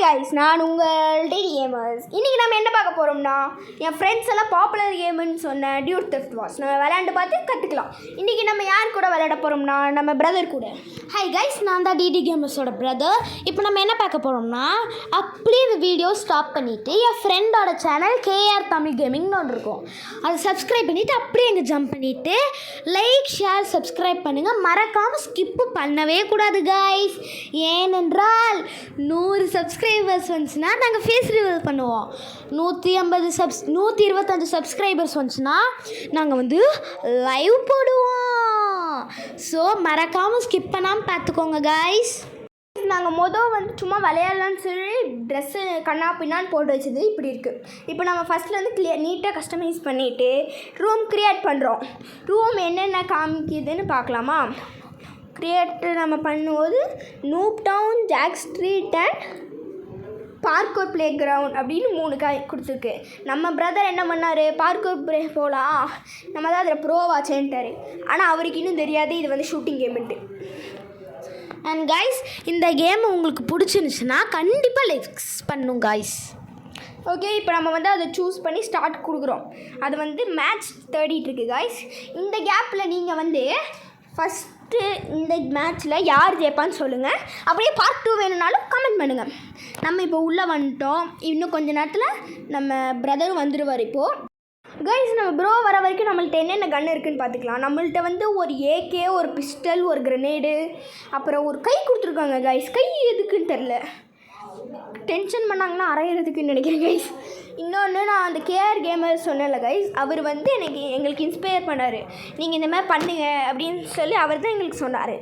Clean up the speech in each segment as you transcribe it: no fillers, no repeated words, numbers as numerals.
Guys, நான் உங்கள் DD gamers. இன்றைக்கி நம்ம என்ன பார்க்க போகிறோம்னா, என் ஃப்ரெண்ட்ஸ் எல்லாம் பாப்புலர் கேமுன்னு சொன்ன டியூட் தெஃப்ட் வார்ஸ் நம்ம விளையாண்டு பார்த்து கற்றுக்கலாம். இன்றைக்கி நம்ம யார் கூட விளையாட போகிறோம்னா, நம்ம பிரதர் கூட. ஹாய் கைஸ், நான் தான் டிடி கேமர்ஸோட பிரதர். இப்போ நம்ம என்ன பார்க்க போகிறோம்னா, அப்படியே இந்த வீடியோ ஸ்டாப் பண்ணிவிட்டு என் ஃப்ரெண்டோட சேனல் கேஆர் தமிழ் கேமிங்னு ஒன்று இருக்கும், அதை சப்ஸ்கிரைப் பண்ணிவிட்டு அப்படியே இங்கே ஜம்ப் பண்ணிவிட்டு லைக் ஷேர் சப்ஸ்கிரைப் பண்ணுங்கள். மறக்காமல் ஸ்கிப்பு பண்ணவே கூடாது கைஸ். ஏனென்றால் 100 சப்ஸ்கிரைபர்ஸ் வந்துச்சுன்னா நாங்கள் ஃபேஸ் ரிவீல் பண்ணுவோம். 125 சப்ஸ்கிரைபர்ஸ் வந்துச்சுன்னா நாங்கள் வந்து லைவ் போடுவோம். ஸோ மறக்காமல் ஸ்கிப் பண்ணாமல் பார்த்துக்கோங்க கைஸ். நாங்கள் வந்து சும்மா விளையாடலான்னு சொல்லி ட்ரெஸ்ஸு கண்ணா பின்னான்னு போட்டு வச்சது இப்படி இருக்குது. இப்போ நம்ம ஃபஸ்ட்லேருந்து நீட்டாக கஸ்டமைஸ் பண்ணிவிட்டு ரூம் க்ரியேட் பண்ணுறோம். ரூம் என்னென்ன காமிக்குதுன்னு பார்க்கலாமா? க்ரியேட்டு நம்ம பண்ணும்போது noob town, Jack street and parkour playground அப்படின்னு 3 கொடுத்துருக்கு. நம்ம பிரதர் என்ன பண்ணார், பார்க்கோர் ப்ளே போகலாம், நம்ம தான் அதில் ப்ரோவாச்சேன்ட்டார். ஆனால் அவருக்கு இன்னும் தெரியாது இது வந்து ஷூட்டிங் கேம்ன்ட்டு. அண்ட் கைஸ், இந்த கேம் உங்களுக்கு பிடிச்சிருந்துச்சுன்னா கண்டிப்பாக லைக்ஸ் பண்ணும் கைஸ். ஓகே, இப்போ நம்ம வந்து அதை சூஸ் பண்ணி ஸ்டார்ட் கொடுக்குறோம். அது வந்து மேட்ச் தேடிட்டுருக்கு கைஸ். இந்த கேப்பில் நீங்கள் வந்து ஃபஸ்ட்டு இந்த மேட்ச்சில் யார் ஜெயிப்பான்னு சொல்லுங்கள். அப்படியே பார்ட் 2 வேணும்னாலும் கமெண்ட் பண்ணுங்கள். நம்ம இப்போ உள்ளே வந்துட்டோம். இன்னும் கொஞ்சம் நேரத்தில் நம்ம பிரதரும் வந்துடுவார். இப்போது கைஸ், நம்ம ப்ரோ வர வரைக்கும் நம்மள்ட்ட என்னென்ன கன் இருக்குதுன்னு பார்த்துக்கலாம். நம்மள்ட்ட வந்து ஒரு ஏகே, ஒரு பிஸ்டல், ஒரு கிரனேடு, அப்புறம் ஒரு கை கொடுத்துருக்காங்க கைஸ். கை எதுக்குன்னு தெரில, டென்ஷன் பண்ணாங்கன்னா அரையிறதுக்குன்னு நினைக்கிறேன் கைஸ். இன்னொன்று, நான் அந்த கேஆர் கேமர் சொன்னேன்ல கைஸ், அவர் வந்து எங்களுக்கு இன்ஸ்பயர் பண்ணார். நீங்கள் இந்த மாதிரி பண்ணுங்க அப்படின்னு சொல்லி அவர் தான் எங்களுக்கு சொன்னார்.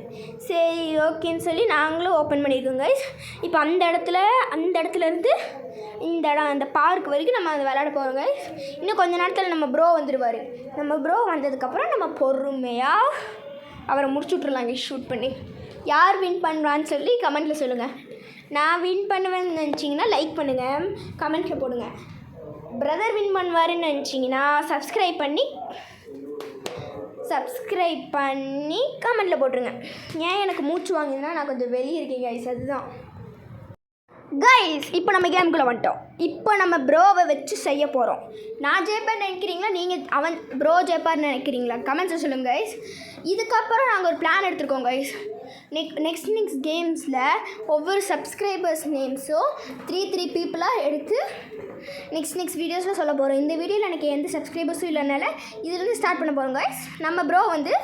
சரி ஓகேன்னு சொல்லி நாங்களும் ஓப்பன் பண்ணியிருக்கோம் கைஸ். இப்போ அந்த இடத்துலேருந்து இந்த இடம், அந்த பார்க் வரைக்கும் நம்ம அதை விளையாட போகிறோம் கைஸ். இன்னும் கொஞ்சம் நேரத்தில் நம்ம ப்ரோ வந்துடுவார். நம்ம ப்ரோ வந்ததுக்கப்புறம் நம்ம பொறுமையாக அவரை முடிச்சு விட்ருலாம் கைஸ் ஷூட் பண்ணி. யார் வின் பண்ணுறான்னு சொல்லி கமெண்ட்டில் சொல்லுங்கள். நான் வின் பண்ணுவேன்னு நினச்சிங்கன்னா லைக் பண்ணுங்கள், கமெண்ட்டில் போடுங்க. பிரதர் வின் பண்ணுவாருன்னு நினச்சிங்கன்னா சப்ஸ்கிரைப் பண்ணி கமெண்ட்டில் போட்டுருங்க. ஏன் எனக்கு மூச்சு வாங்குதுன்னா நான் கொஞ்சம் வெளியே இருக்கேன் கைஸ், அதுதான். கைஸ், இப்போ நம்ம கேமுக்குள்ளே வந்துட்டோம். இப்போ நம்ம ப்ரோவை வச்சு செய்ய போகிறோம். நான் ஜெயிப்பேன்னு நினைக்கிறீங்களா, நீங்கள் ப்ரோ ஜெயிப்பார்னு நினைக்கிறீங்களா? கமெண்ட்ஸை சொல்லுங்கள் கைஸ். இதுக்கப்புறம் நாங்கள் ஒரு பிளான் எடுத்துருக்கோம் கைஸ். நெக்ஸ்ட் கேம்ஸில் ஒவ்வொரு சப்ஸ்கிரைபர்ஸ் நேம்ஸும் 3 பீப்புளாக எடுத்து நெக்ஸ்ட் வீடியோஸில் சொல்ல போகிறோம். இந்த வீடியோவில் எனக்கு எந்த சப்ஸ்கிரைபர்ஸும் இல்லைனால இதுலேருந்து ஸ்டார்ட் பண்ண போகிறோம் கைஸ். நம்ம ப்ரோ வந்து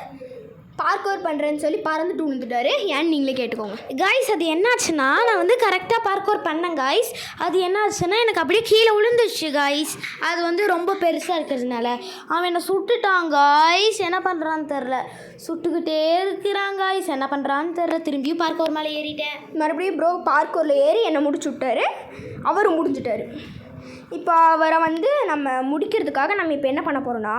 பார்க்கோர் பண்ணுறேன்னு சொல்லி பறந்துட்டு விழுந்துட்டாரு. ஏன்னு நீங்களே கேட்டுக்கோங்க கைஸ். அது என்னாச்சுன்னா, நான் வந்து கரெக்டாக பார்க்கோர் பண்ணேன் கைஸ். அது என்னாச்சுன்னா எனக்கு அப்படியே கீழே விழுந்துச்சு கைஸ். அது வந்து ரொம்ப பெருசாக இருக்கிறதுனால அவன் என்னை சுட்டுட்டான் கைஸ். என்ன பண்ணுறான்னு தெரில, சுட்டுக்கிட்டே இருக்கிறான் கைஸ். என்ன பண்ணுறான்னு தெரில. திரும்பியும் பார்க்கோர் மேலே ஏறிட்டேன். மறுபடியும் ப்ரோ பார்க்கோரில் ஏறி என்னை முடிச்சு விட்டாரு. அவரும் முடிஞ்சிட்டாரு. இப்போ அவரை வந்து நம்ம முடிக்கிறதுக்காக நம்ம இப்போ என்ன பண்ண போகிறோன்னா,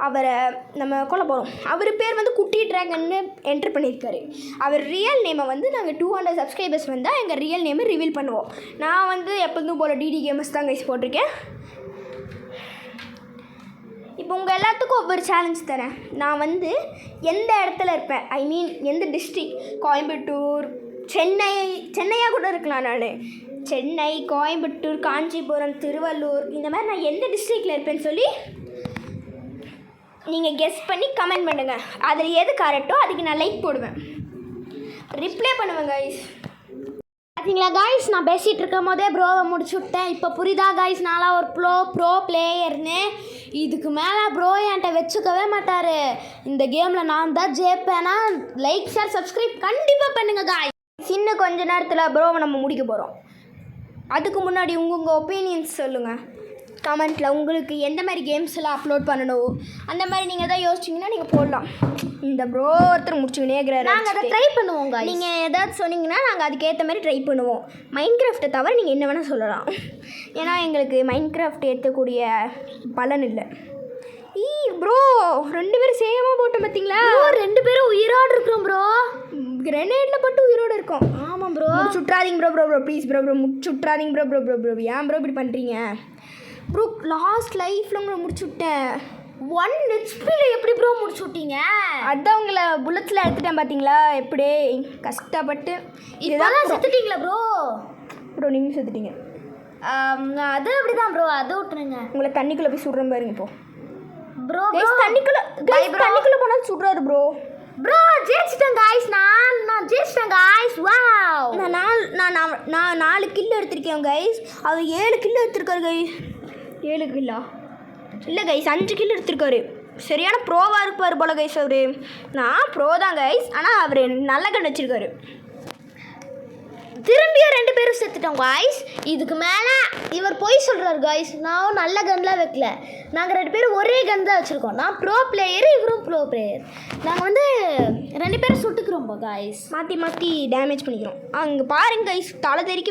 அவரை நம்ம கொல்ல போகிறோம். அவர் பேர் வந்து குட்டி ட்ராகன்னு என்ட்ரு பண்ணியிருக்காரு. அவர் ரியல் நேமை வந்து நாங்கள் 200 சப்ஸ்கிரைபர்ஸ் வந்தால் எங்கள் ரியல் நேமை ரிவீல் பண்ணுவோம். நான் வந்து எப்போதும் போல் டிடி கேமர்ஸ் தான் கைஸ் போட்டிருக்கேன். இப்போ உங்கள் எல்லாத்துக்கும் ஒவ்வொரு சேலஞ்ச் தரேன். நான் வந்து எந்த இடத்துல இருப்பேன், ஐ மீன் எந்த டிஸ்ட்ரிக்ட், கோயம்புத்தூர், சென்னையாக கூட இருக்கலாம். நான் சென்னை, கோயம்புத்தூர், காஞ்சிபுரம், திருவள்ளூர், இந்த மாதிரி நான் எந்த டிஸ்ட்ரிக்டில் இருப்பேன்னு சொல்லி நீங்கள் கெஸ் பண்ணி கமெண்ட் பண்ணுங்கள். அதில் எது கரெக்டோ அதுக்கு நான் லைக் போடுவேன், ரிப்ளை பண்ணுவேன் கைஸ். பார்த்தீங்களா கைஸ், நான் பேசிகிட்டு இருக்கும் போதே ப்ரோவை முடிச்சு விட்டேன். இப்போ புரியுதா கைஸ், நான்லாம் ஒரு ப்ரோ பிளேயர்னு. இதுக்கு மேலே ப்ரோ என்கிட்ட வச்சுக்கவே மாட்டார். இந்த கேமில் நான் தான் ஜெயிப்பேனா. லைக் ஷேர் சப்ஸ்கிரைப் கண்டிப்பாக பண்ணுங்கள் கைஸ். இன்னும் கொஞ்ச நேரத்தில் ப்ரோவை நம்ம முடிக்க போகிறோம். அதுக்கு முன்னாடி உங்கள் ஒப்பீனியன்ஸ் சொல்லுங்கள் கமெண்ட்டில். உங்களுக்கு எந்த மாதிரி கேம்ஸ் எல்லாம் அப்லோட் பண்ணணும் அந்த மாதிரி நீங்கள் தான் யோசிச்சிங்கன்னா நீங்கள் போடலாம். இந்த ப்ரோ ஒருத்தர் முடிச்சுக்கினே இருக்கிறாரு, நாங்கள் அதை ட்ரை பண்ணுவோம். நீங்கள் ஏதாவது சொன்னீங்கன்னா நாங்கள் அதுக்கேற்ற மாதிரி ட்ரை பண்ணுவோம். மைன்கிராஃப்ட்டை தவிர நீங்கள் என்ன வேணால் சொல்லலாம். ஏன்னா எங்களுக்கு மைன்கிராஃப்ட் ஏற்றக்கூடிய பலன் இல்லை. ப்ரோ 2 பேரும் சேமாக போட்டோம் பார்த்தீங்களா? 2 பேரும் உயிரோடு இருக்கிறோம் ப்ரோ. கிரனேடில் பட்டு உயிரோடு இருக்கோம். ஆமாம் ப்ரோ. சுற்றாதீங்க ப்ரோ ப்ளீஸ் ப்ரோ சுற்றாதீங்க ப்ரோ. ஏன் ப்ரோ இப்படி பண்ணுறீங்க ப்ரோ? லாஸ்ட் லைஃப்பில் உங்களை முடிச்சு விட்டேன். 1 ஹெச்பியில் எப்படி ப்ரோ முடிச்சு விட்டீங்க? அதான் உங்களை புல்லட்ஸில் எடுத்துட்டேன் பார்த்தீங்களா எப்படி கஷ்டப்பட்டு. இதெல்லாம் செத்துட்டீங்களா ப்ரோ? ப்ரோ நீங்கள் செத்துட்டீங்க. அது அப்படிதான் ப்ரோ, அது விட்டுருங்க. உங்களை தண்ணிக்குள்ளே போய் சுடுறேன் பாருங்க இப்போ. ப்ரோ தண்ணிக்குள்ளே போனால் சுடுறாரு ப்ரோ. ப்ரோ ஜெயிச்சிட்டேன் காய்ஸ், நான் ஜெயிச்சிட்டேன் காய்ஸ். வாவ், நான் 4 கில் எடுத்திருக்கேன் கைஸ். அவர் 7 கில் எடுத்திருக்காரு கைஸ். 7 கில்லா இல்லை கைஸ், 5 கில் எடுத்திருக்காரு. சரியான ப்ரோவாக இருப்பார் போல கைஸ் அவர். நான் ப்ரோ தான் கைஸ், ஆனால் அவர் நல்ல கண் வச்சிருக்காரு. திரும்பியும் 2 பேரும் செத்துட்டோம் காய்ஸ். இதுக்கு மேலே இவர் போய் சொல்கிறார் காய்ஸ். நான் நல்ல கன்லாம் வைக்கல, நாங்கள் 2 பேரும் ஒரே கன் தான் வச்சுருக்கோம். நான் ப்ரோ பிளேயர், இவரும் ப்ரோ பிளேயர். நாங்கள் வந்து 2 பேரும் சுட்டுக்கிறோம் காய்ஸ், மாற்றி டேமேஜ் பண்ணிக்கிறோம். அங்கே பாருங்க கைஸ், தலை தெறிக்க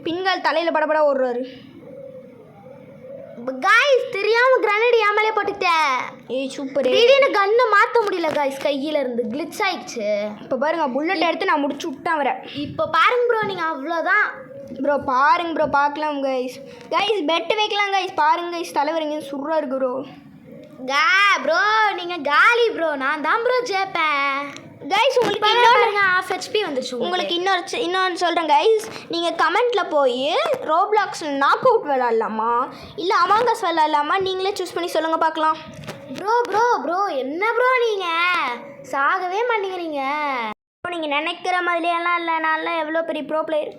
பின்கால் தலையில் படபட ஓடுறாரு காய்ஸ். தெரியாமல் கிரனேட் ஏமாலே போட்டுக்கிட்டேன். ஏய் சூப்பர். திடீர்னு கன்னை மாற்ற முடியல காய்ஸ், கையில் இருந்து கிளிச் ஆயிடுச்சு. இப்போ பாருங்க, புல்லட் எடுத்து நான் முடிச்சு விட்டேன் அவரை. இப்போ பாருங்க ப்ரோ, நீங்கள் அவ்வளோதான் ப்ரோ. பாருங்க ப்ரோ, பார்க்கலாம் கைஸ். பெட்டு வைக்கலாம் கைஸ். பாருங்க கைஸ், தலைவர் எங்கே சுடுறாரு ப்ரோ. ப்ரோ நீங்கள் காலி ப்ரோ, நான் தான் ப்ரோ ஜெயிப்பேன் கைஸ். உங்களுக்கு ஆஃப் ஹெச்பி வந்துச்சு. உங்களுக்கு இன்னொன்று சொல்கிறேன் கைஸ். நீங்கள் கமெண்ட்டில் போய் ரோப்ளாக்ஸில் நாக் அவுட் விளாட்லாமா இல்லை அமாங்கஸ் விளாட்லாமா, நீங்களே சூஸ் பண்ணி சொல்லுங்கள் பார்க்கலாம். ப்ரோ என்ன ப்ரோ நீங்கள் சாகவே மாட்டேங்கிறீங்க. நீங்கள் நினைக்கிற மாதிரியெல்லாம் இல்லை, நான்லாம் எவ்வளோ பெரிய ப்ரோ பிளேயர்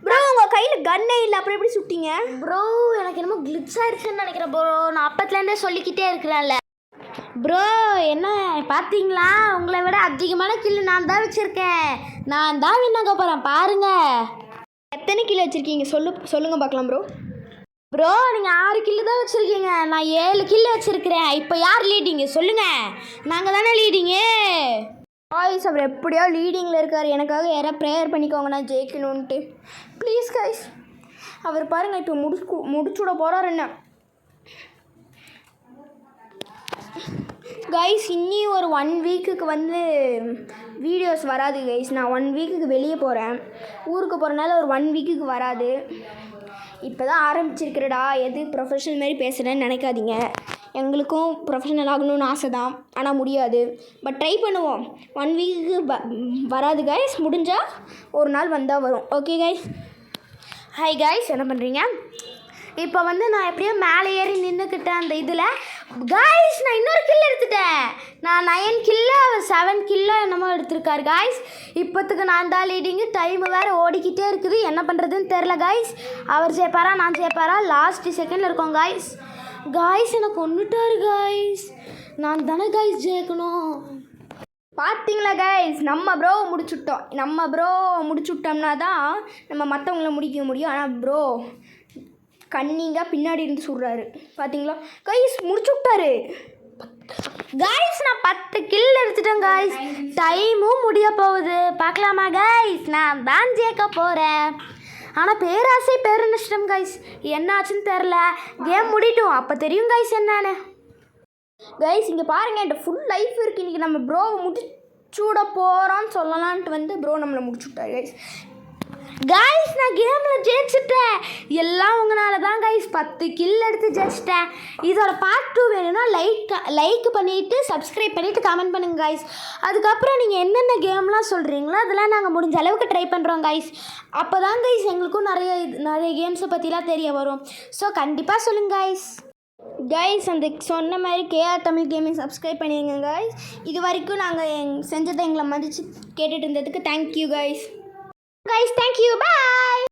ப்ரோ. உங்கள் கையில் கன்னே இல்லை, அப்புறம் எப்படி சுட்டிங்க ப்ரோ? எனக்கு என்னமோ கிளிச் ஆயிடுச்சுன்னு நினைக்கிறேன் ப்ரோ. நான் அப்பத்துலேருந்தே சொல்லிக்கிட்டே இருக்கிறேன்ல ப்ரோ. என்ன பார்த்தீங்களா, உங்களை விட அதிகமான கில்லு நான் தான் வச்சுருக்கேன். நான் தான் வின்னாக போகிறேன் பாருங்க. எத்தனை கிலோ வச்சுருக்கீங்க சொல்லுங்கள் பார்க்கலாம் ப்ரோ. ப்ரோ நீங்கள் 6 கில்லு தான் வச்சுருக்கீங்க, நான் 7 கில்லு வச்சுருக்கிறேன். இப்போ யார் லீடிங்கு சொல்லுங்கள்? நாங்கள் தானே லீடிங்கு. காய்ஸ், அவர் எப்படியோ லீடிங்கில் இருக்கார். எனக்காக யாராவது ப்ரேயர் பண்ணிக்கோங்க, நான் ஜெயிக்கணுன்ட்டு ப்ளீஸ் காய்ஸ். அவர் பாருங்கள், இப்போ முடிச்சுட போகிறார் என்ன கைஸ். இன்னி ஒரு 1 வீக்குக்கு வந்து வீடியோஸ் வராது கைஸ். நான் 1 வீக்குக்கு வெளியே போகிறேன், ஊருக்கு போகிறனால ஒரு 1 வீக்குக்கு வராது. இப்போ தான் ஆரம்பிச்சிருக்கிறடா, எது ப்ரொஃபஷனல் மாரி பேசுகிறேன்னு நினைக்காதீங்க. எங்களுக்கும் ப்ரொஃபஷனல் ஆகணும்னு ஆசை தான், ஆனால் முடியாது. பட் ட்ரை பண்ணுவோம். 1 வீக்குக்கு வராது கைஸ், முடிஞ்சால் ஒரு நாள் வந்தால் வரும். Okay guys. ஹாய் கைஸ், என்ன பண்ணுறீங்க? இப்போ வந்து நான் எப்படியோ மேலே ஏறி நின்றுக்கிட்டேன் அந்த இதில். காய்ஸ் நான் இன்னொரு கில் எடுத்துட்டேன். நான் 9 கில்லோ 7 கில்லோ என்னமோ எடுத்திருக்காரு காய்ஸ். இப்போத்துக்கு நான் தான் லீடிங்கு. டைமு வேறு ஓடிக்கிட்டே இருக்குது, என்ன பண்ணுறதுன்னு தெரில காய்ஸ். அவர் ஜெயிப்பாரா நான் ஜெயிப்பாரா? லாஸ்ட் செகண்டில் இருக்கோம் காய்ஸ். காய்ஸ் எனக்கு கொண்டுட்டாரு காய்ஸ், நான் தானே காய்ஸ் ஜெயிக்கணும். பார்த்தீங்களா கைஸ், நம்ம ப்ரோ முடிச்சுட்டோம்னா தான் நம்ம மற்றவங்கள முடிக்க முடியும். ஆனால் ப்ரோ கன்னிங்காக பின்னாடி இருந்து சுடுறாரு. பார்த்தீங்களா கைஸ், முடிச்சு விட்டாரு. காய்ஸ் நான் 10 கில் எடுத்துட்டேன் காய்ஸ். டைமும் முடிய போகுது, பார்க்கலாமா காய்ஸ்? நான் தான் ஜெயிக்க போகிறேன். ஆனால் பேராசை பேருநஷ்டம் காய்ஸ். என்ன ஆச்சுன்னு தெரில. கேம் முடிட்டும், அப்போ தெரியும் காய்ஸ் என்னன்னு. கைஸ் இங்கே பாருங்கள், என்கிட்ட ஃபுல் லைஃப் இருக்குது. இன்றைக்கி நம்ம ப்ரோவை முடிச்சுட போகிறோன்னு சொல்லலான்ட்டு வந்து ப்ரோ நம்மளை முடிச்சு விட்டாரு கைஸ். காய்ஸ் நான் கேமில் ஜெயிச்சிட்டேன். எல்லாம் உங்களால தான் காய்ஸ். 10 கில் எடுத்து ஜெயிச்சிட்டேன். இதோட பார்ட் 2 வேணும்னா லைக் பண்ணிவிட்டு சப்ஸ்கிரைப் பண்ணிவிட்டு கமெண்ட் பண்ணுங்கள் காய்ஸ். அதுக்கப்புறம் நீங்கள் என்னென்ன கேம்லாம் சொல்கிறீங்களோ அதெல்லாம் நாங்கள் முடிஞ்ச அளவுக்கு ட்ரை பண்ணுறோம் காய்ஸ். அப்போ தான் காய்ஸ் எங்களுக்கும் நிறைய கேம்ஸை பற்றிலாம் தெரிய வரும். ஸோ கண்டிப்பாக சொல்லுங்கள் காய்ஸ். கைஸ் அந்த சொன்ன மாதிரி கேஆர் தமிழ் கேமிங் சப்ஸ்கிரைப் பண்ணிடுங்க கைஸ். இது வரைக்கும் நாங்கள் செஞ்சதை எங்களை மதித்து கேட்டுட்டு இருந்ததுக்கு thank you guys. Guys, thank you. Bye.